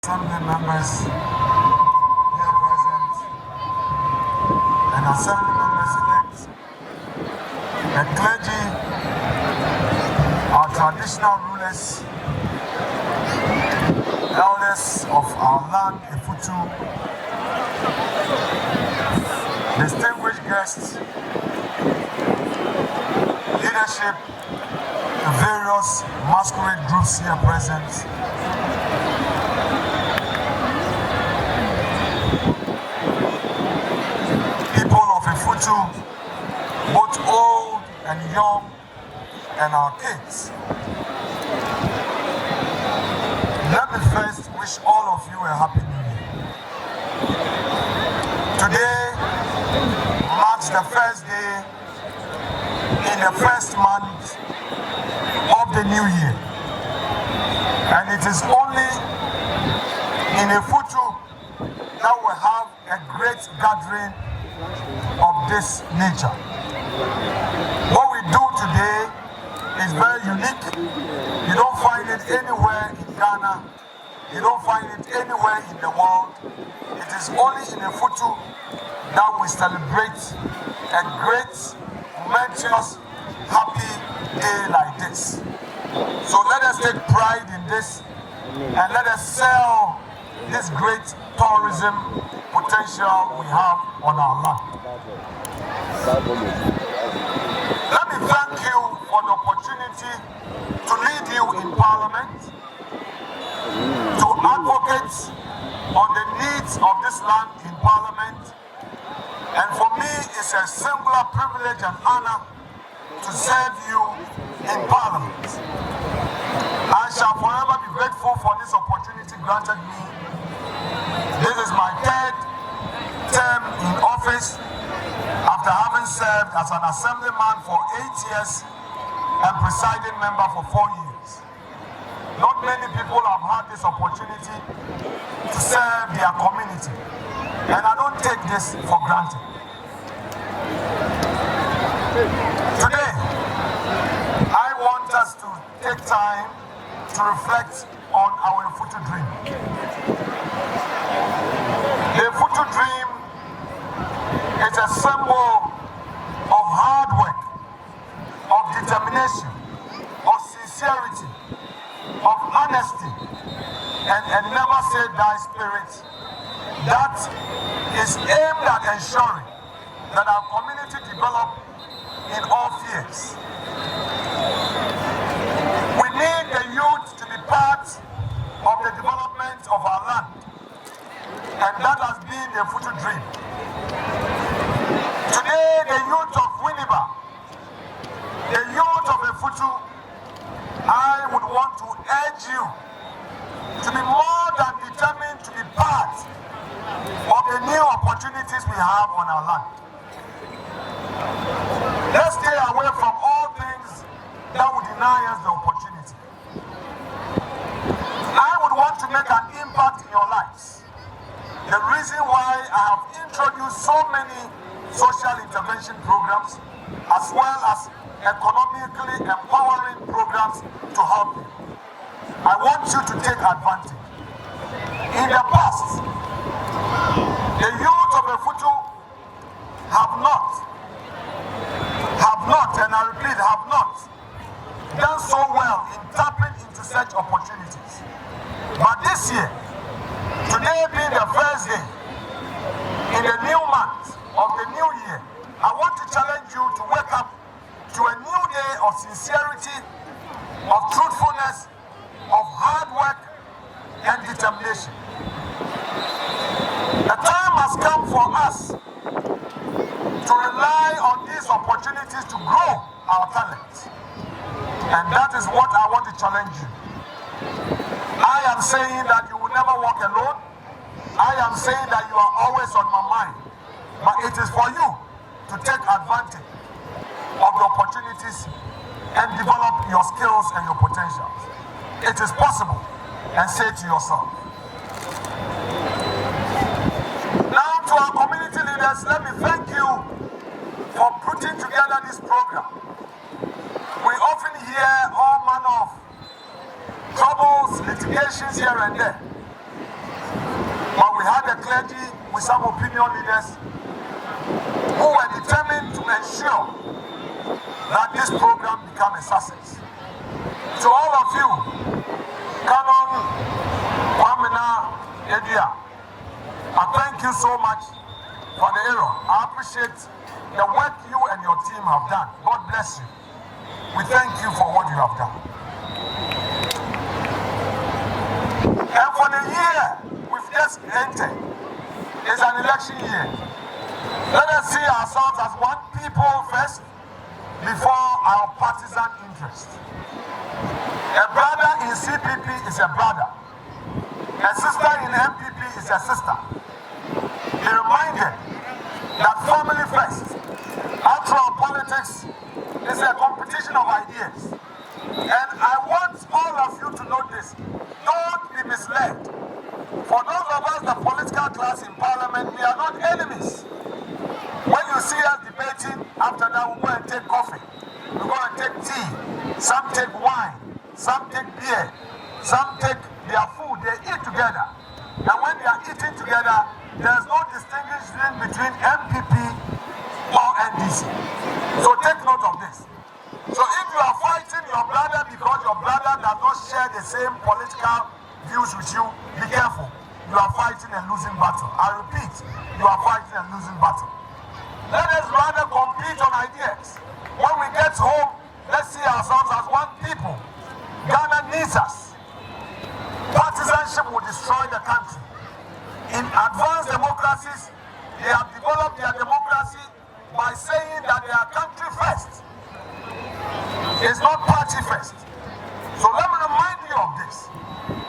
Assembly members here present and assembly members elect, the clergy, our traditional rulers, elders of our land, Ifutu, distinguished guests, leadership, the various masquerade groups here present, both old and young, and our kids. Let me first wish all of you a happy new year. Today marks the first day in the first month of the new year. And it is only in Ifutu that we have a great gathering of this nature. What we do today is very unique. You don't find it anywhere in Ghana. You don't find it anywhere in the world. It is only in Ifutu that we celebrate a great, momentous, happy day like this. So let us take pride in this and let us sell this great tourism potential we have on our land. Let me thank you for the opportunity to lead you in Parliament, to advocate on the needs of this land in Parliament, and for me it's a singular privilege and honor to serve you in Parliament. I shall forever be grateful for this opportunity granted me. This is my third term in office after having served as an assemblyman for 8 years and presiding member for 4 years. Not many people have had this opportunity to serve their community, and I don't take this for granted. Today, I want us to take time to reflect on our Ifutu dream. The Ifutu dream is a symbol of hard work, of determination, of sincerity, of honesty, and a never say die spirit that is aimed at ensuring that our community develop in all spheres. We need the youth to be part of the development of our land, and that has been the Ifutu dream. Today, the youth of Winneba, the youth of Ifutu, I would want to urge you to be more than determined to be part of the new opportunities we have on our land. Let's stay away from all things that would deny us the opportunity. I would want to make an impact in your lives. The reason why I have introduced so many social intervention programs as well as economically empowering programs to help you. I want you to take advantage. In the past, the youth of Ifutu have not, and I repeat, have not done so well in tapping into such opportunities. But this year, today being the first day in the new month of the new year, I want to challenge you to wake up to a new day of sincerity, of truthfulness, of hard work and determination. The time has come for us to rely on these opportunities to grow our talent. And that is what I want to challenge you. I am saying that you will never walk alone. I am saying that you are always on my mind. But it is for you to take advantage of the opportunities and develop your skills and your potentials. It is possible. And say to yourself. Now to our community leaders, let me thank you for putting together this program. We often hear all manner of troubles, litigations here and there. clergy, with some opinion leaders who were determined to ensure that this program become a success. To all of you, Canon Kwamina Afenyo, I thank you so much for the error. I appreciate the work you and your team have done. God bless you. We thank you for what you have done. And for the year we've just entered, is an election year. Let us see ourselves as one people first before our partisan interest. A brother in CPP is a brother. A sister in MPP is a sister. Be reminded that family first. Actual politics is a competition of ideas. And I want all of you to know this. Don't be misled. For those of us, the political class in parliament, we are not enemies. When you see us debating, after that we go and take coffee. We go and take tea. Some take wine. Some take beer. Some take their food. They eat together. And when they are eating together, there's no distinction between MPP or NDC. So take note of this. So if you are fighting your brother because your brother does not share the same political views with you, be careful. You are fighting a losing battle. I repeat, you are fighting a losing battle. Let us rather compete on ideas. When we get home, let's see ourselves as one people. Ghana needs us. Partisanship will destroy the country. In advanced democracies, they have developed their democracy by saying that they are country first. It's not party first. So let me remind you of this.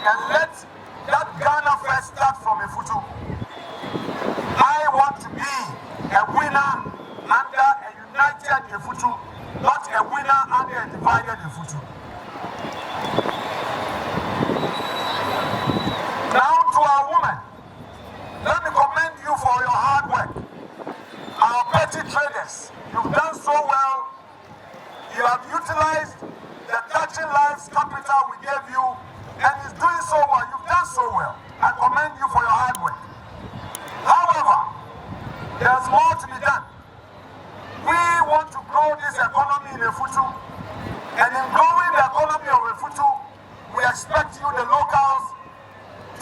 And let that Ghana first start from a Futu. I want to be a winner under a united Futu, not a winner under a divided Futu. Now to our women, let me commend you for your hard work. Our petty traders, you've done so well. You have utilized the Touching Lives capital we gave you, and it's doing so well. You've done so well. I commend you for your hard work. However, there's more to be done. We want to grow this economy in Efutu, and in growing the economy of Efutu, we expect you, the locals,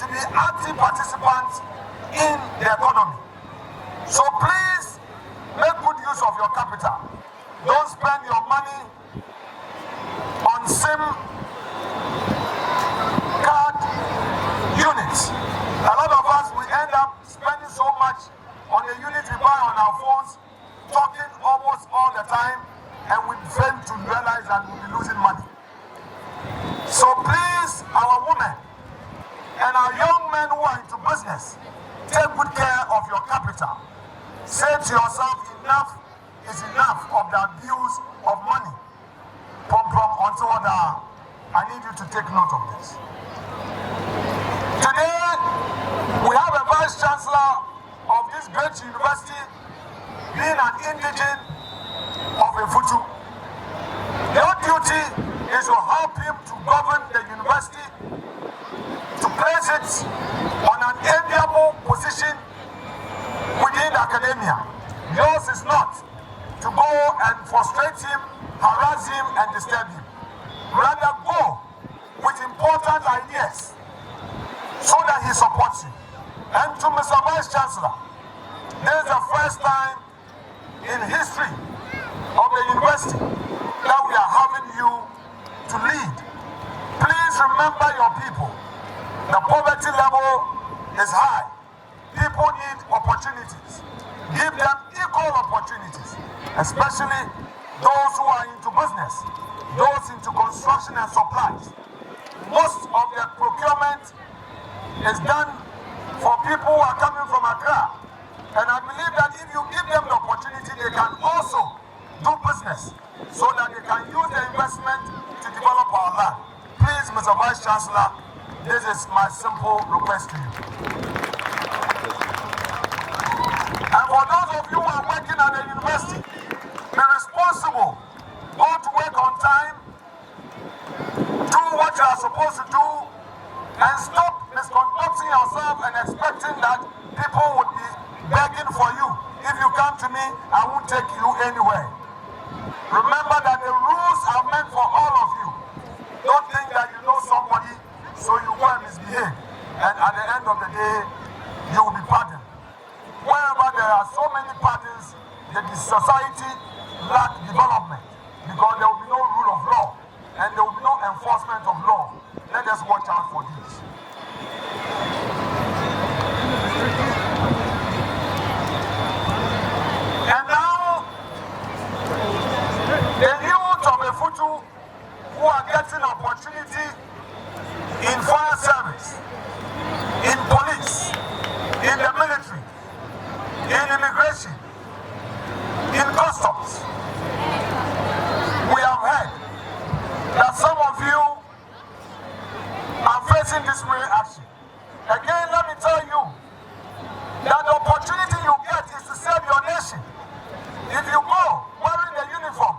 to be active participants in the economy. So please, make good use of your capital. Don't spend your money on SIM card units. A lot of us, we end up spending so much on the unit we buy on our phones, talking almost all the time, and we fail to realize that we'll be losing money. So please, our women and our young men who are into business, take good care of your capital. Say to yourself, enough is enough of the abuse of money. From onto other. I need you to take note of this. Today, we have a vice chancellor of this great university being an indigene of Efutu. Your duty is to help him to govern the university, to place it on an enviable position within academia. Yours is not to go and frustrate him, harass him, and disturb him. Rather go with important ideas so that he supports you. And to Mr. Vice Chancellor, this is the first time in history of the university that we are having you to lead. Please remember your people. The poverty level is high. People need opportunities. Give them equal opportunities, especially those who are into business, those into construction and supplies. Most of the procurement is done for people who are coming from Accra. And I believe that if you give them the opportunity, they can also do business so that they can use the investment to develop our land. Please, Mr. Vice Chancellor, this is my simple request to you. And for those of you who are working at the university, be responsible. Go to work on time, do what you are supposed to do, and stop misconducting yourself and expecting that people anywhere. Remember that the rules are meant for all of you. Don't think that you know somebody, so you go and misbehave. And at the end of the day, you will be pardoned. Wherever there are so many pardons, the society lack development because there will be no rule of law and there will be no enforcement of law. Let us watch out for this. And now, the youth of Efutu who are getting opportunity in fire service, in police, in the military, in immigration, in customs. We have heard that some of you are facing disciplinary action. Again, let me tell you that the opportunity you get is to serve your nation. If you go wearing the uniform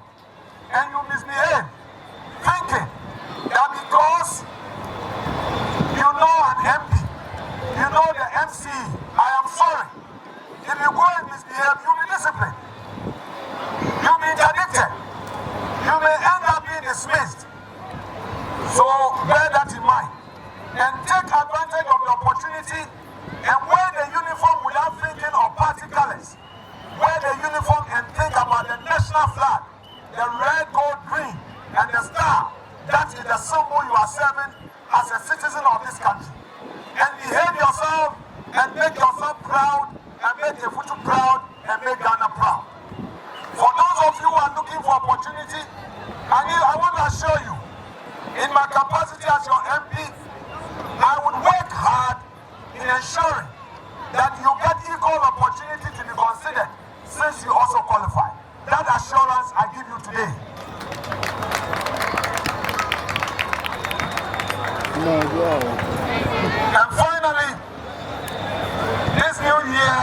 and you misbehave, thinking that because you know an MP, you know the MC, I am sorry. If you go and misbehave, you'll be disciplined. You'll be interdicted. You may end up being dismissed. So bear that in mind. And take advantage of the opportunity and wear the uniform without thinking of party colors. Wear the uniform and think about the national flag, the red, gold, green, and the star. That is the symbol you are serving as a citizen of this country. And behave yourself and make yourself proud and make Efutu proud and make Ghana proud. For those of you who are looking for opportunity, I want to assure you, in my capacity as your MP, I would work hard in ensuring that you get equal opportunity to be considered since you also qualify. That assurance I give you today. And finally, this new year,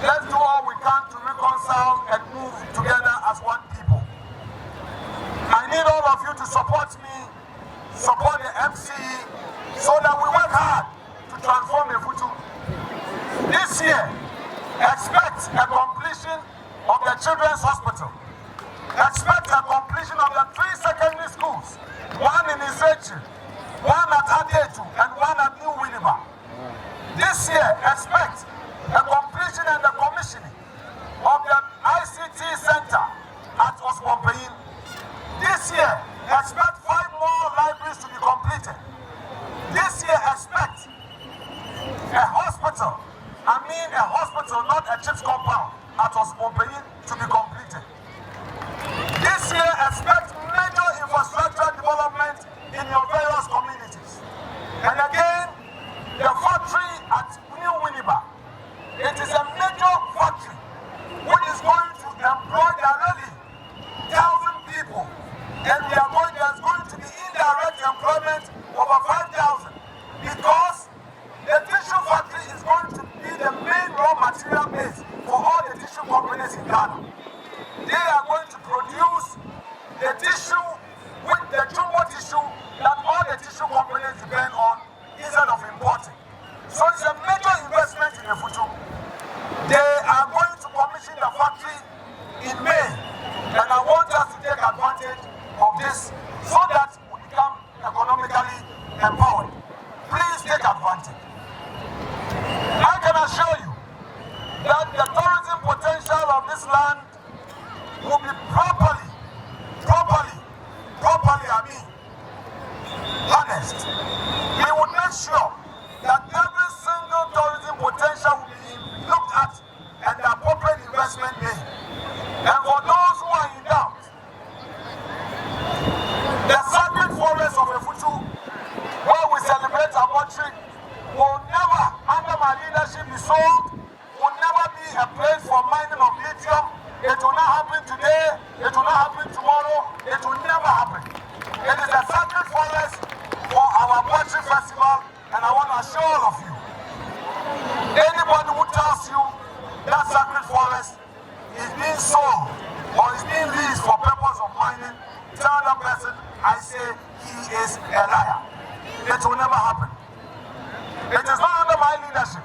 let's do all we can to reconcile and move together as one people. I need all of you to support me, support the MCE, so that we work hard to transform Efutu. This year, expect a completion of the Children's Hospital. Expect a completion of the 3 secondary schools, one in Isechi, one at Adetu, and one at New Winneba. This year, expect a completion and the commissioning of the ICT Center at Osmompeyin. This year, expect 5 more libraries to be completed. This year, expect a hospital, not a CHIPS compound at Osmompeyin to be completed. This year, expect major infrastructure development in your various communities. And again, the factory at New Winneba, it is a major factory which is going to employ directly 1,000 people. And there's going to be indirect employment over 5,000 because the tissue factory is going to be the main raw material base for all the tissue companies in Ghana. They are going to produce the tissue with the jumbo tissue that all the tissue companies depend on instead of importing. So it's a major investment in Efutu. They are going to commission the factory in May, and I want us to take advantage of this so that we become economically empowered. Please take advantage. I can assure you that the tourism potential of this land will be properly harnessed. We will make sure that every single tourism potential will be looked at and the appropriate investment made. And for those who are in doubt, the sacred forest of Efutu, where we celebrate our country, will never, under my leadership, be sold, will never be a place for mining of lithium. It will not happen today, it will not happen tomorrow, it will never happen. It is a sacred forest for our poetry festival, and I want to assure all of you, anybody who tells you that sacred forest is being sold or is being leased for purpose of mining, tell that person, I say he is a liar. It will never happen. It is not under my leadership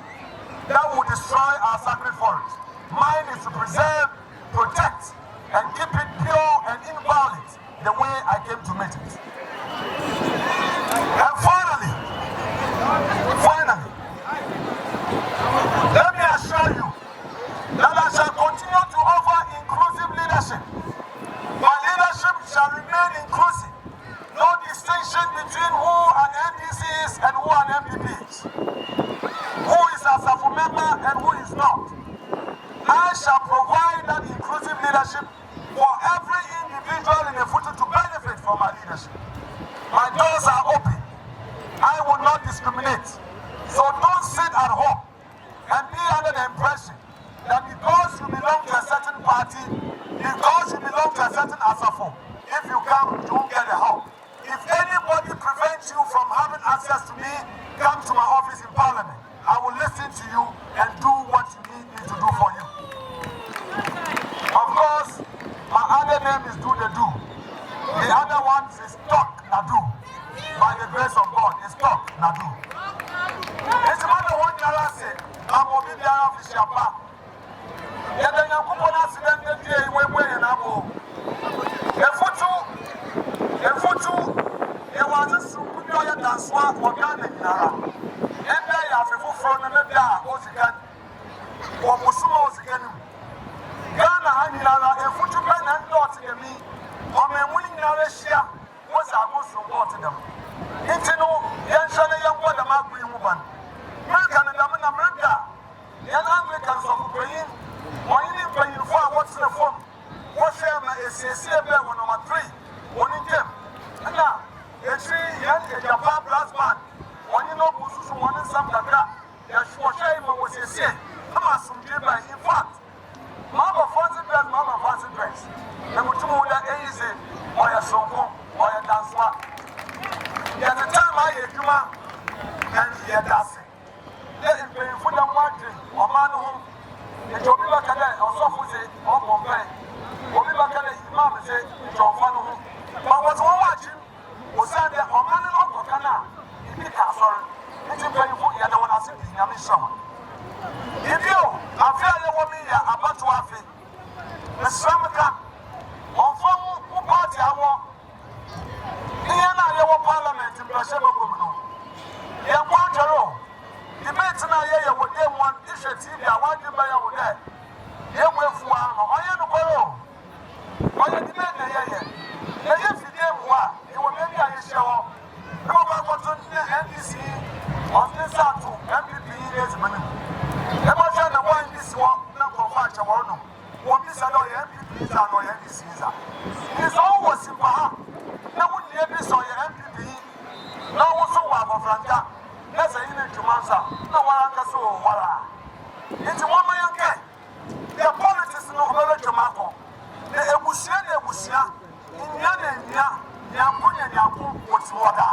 that will destroy our sacred forest. Mine is to preserve, protect and keep it pure and inviolate the way I came to meet it. And finally, let me assure you that I shall continue to offer inclusive leadership. My leadership shall remain inclusive. No distinction between who an NDC is and who an MPP is. Who is a SAFU member and who is not. I shall provide that inclusive leadership for every individual in the footing to benefit from my leadership. My doors are open. I will not discriminate. So don't sit at home and be under the impression that because you belong to a certain party, because you belong to a certain ASAFO, if you come, you won't get the help. If anybody prevents you from having access to me, come to my office in Parliament. I will listen to you and do what you need me to do for you. Of course, my other name is Do the Do. The other one is Talk Nadu. By the grace of God, it's Talk Nadu. It's about one year I say, I'm going to be the official back. And then I'm going to accident the day where and I will. The photo, it was a super dance one for Ghana. And they have a front and a dark, was again. Or Musumo was again. Ghana, I mean, a photo pen and thought to me, or my winning Narashia was our most support to them. It's no, Yanshana young one, the Marbury woman. American and America, the Americans of Ukraine, or any paying for what's the form. What's them is a CFL number 3, one in them. And now, a 3 young Japan brass band, one in no position, one in some Kaka, Yashua was a say, Hamas, in fact. Mama fancy dress, Mama fancy dress. The Mutumu that is it, or a song, or a dance. At the time I hear Juma and hear dancing. There is paying for the margin, or man home. The Jobila Kada, or Sofuzi, or Bombay. Obiba Kada, Imam said, John Fanu. But what's one watching was that the Oman of Kokana, in the castle. It's a very good yellow one as in Yamisha. If you, I feel the woman about to have it. The Samaka, on form who party I want. Here now, your parliament in Bashaba Gumno. Young Wantero, debates now here with them one issue TV. I want you by your day. Here with one, I am the borrow. Why you debate here? If you did what, you will maybe I show. Go back to the NDC on this out to MPP is money. Imagine the one this one, not for much of one. One piece of your MPP is on your NDC. It's always in Baha. Now, when you have this on your MPP, now also have a Franca. That's a unit to Mansa. No one can so wala. It's one man can. The politics no over to Marco. The Ebusia, in Yana, Yampun and Yampun, what's water.